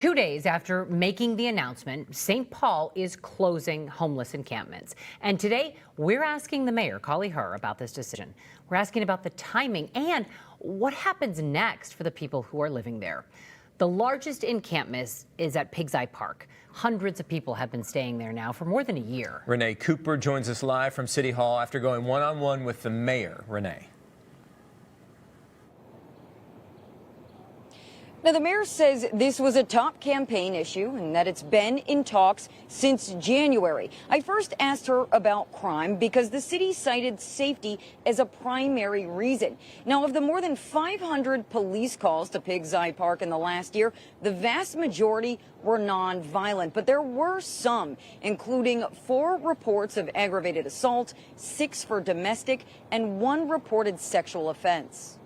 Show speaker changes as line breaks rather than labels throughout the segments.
2 days after making the announcement, St. Paul is closing homeless encampments. And today, we're asking the mayor, Kali Her, about this decision. We're asking about the timing and what happens next for the people who are living there. The largest encampment is at Pig's Eye Park. Hundreds of people have been staying there now for more than a year.
Renee Cooper joins us live from City Hall after going one-on-one with the mayor. Renee.
Now, the mayor says this was a top campaign issue and that it's been in talks since January. I first asked her about crime because the city cited safety as a primary reason. Now, of the more than 500 police calls to Pig's Eye Park in the last year, the vast majority were nonviolent, but there were some, including 4 reports of aggravated assault, 6 for domestic, and 1 reported sexual offense.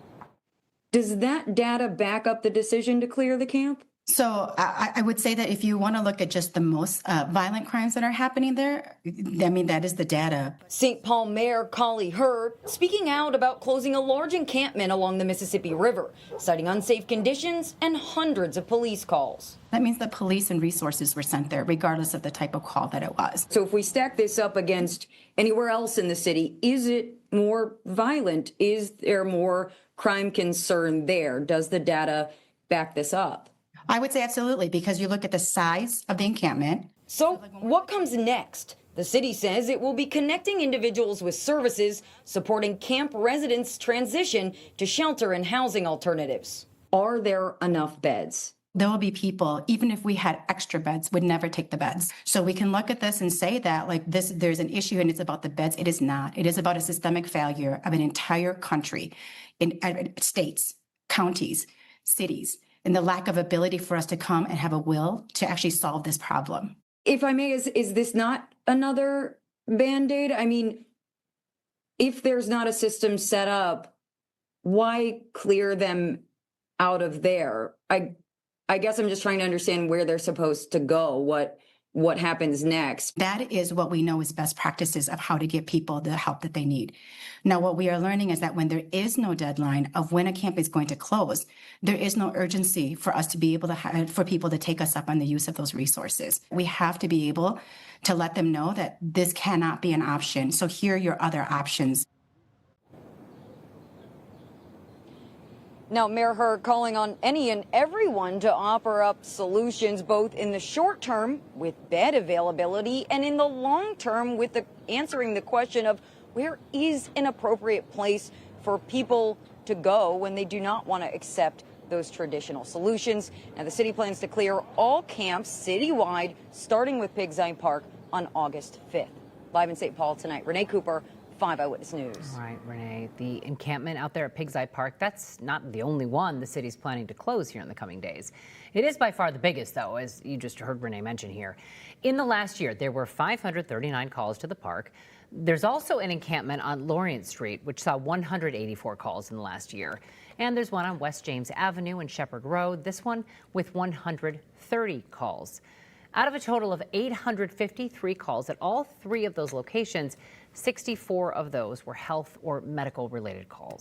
Does that data back up the decision to clear the camp?
So I would say that if you want to look at just the most violent crimes that are happening there, I mean, that is the data.
St. Paul Mayor Kali Her speaking out about closing a large encampment along the Mississippi River, citing unsafe conditions and hundreds of police calls.
That means the police and resources were sent there, regardless of the type of call that it was.
So if we stack this up against anywhere else in the city, is it more violent? Is there more crime concern there? Does the data back this up?
I would say absolutely, because you look at the size of the encampment.
So what comes next? The city says it will be connecting individuals with services, supporting camp residents' transition to shelter and housing alternatives. Are there enough beds?
There will be people, even if we had extra beds, would never take the beds. So we can look at this and say that like this, there's an issue and it's about the beds. It is not. It is about a systemic failure of an entire country, in states, counties, cities, and the lack of ability for us to come and have a will to actually solve this problem.
If I may, is this not another Band-Aid? I mean, if there's not a system set up, why clear them out of there? I guess I'm just trying to understand where they're supposed to go, what happens next.
That is what we know is best practices of how to get people the help that they need. Now, what we are learning is that when there is no deadline of when a camp is going to close, there is no urgency for us to be able to for people to take us up on the use of those resources. We have to be able to let them know that this cannot be an option. So here are your other options.
Now, Mayor Her calling on any and everyone to offer up solutions, both in the short term with bed availability and in the long term with answering the question of where is an appropriate place for people to go when they do not want to accept those traditional solutions. Now, the city plans to clear all camps citywide, starting with Pig's Eye Park on August 5th. Live in St. Paul tonight, Renee Cooper, 5 Eyewitness News.
All right, Renee, the encampment out there at Pig's Eye Park, that's not the only one the city's planning to close here in the coming days. It is by far the biggest, though, as you just heard Renee mention here. In the last year, there were 539 calls to the park. There's also an encampment on Lorient Street, which saw 184 calls in the last year. And there's one on West James Avenue and Shepherd Road, this one with 130 calls. Out of a total of 853 calls at all 3 of those locations, 64 of those were health or medical related calls.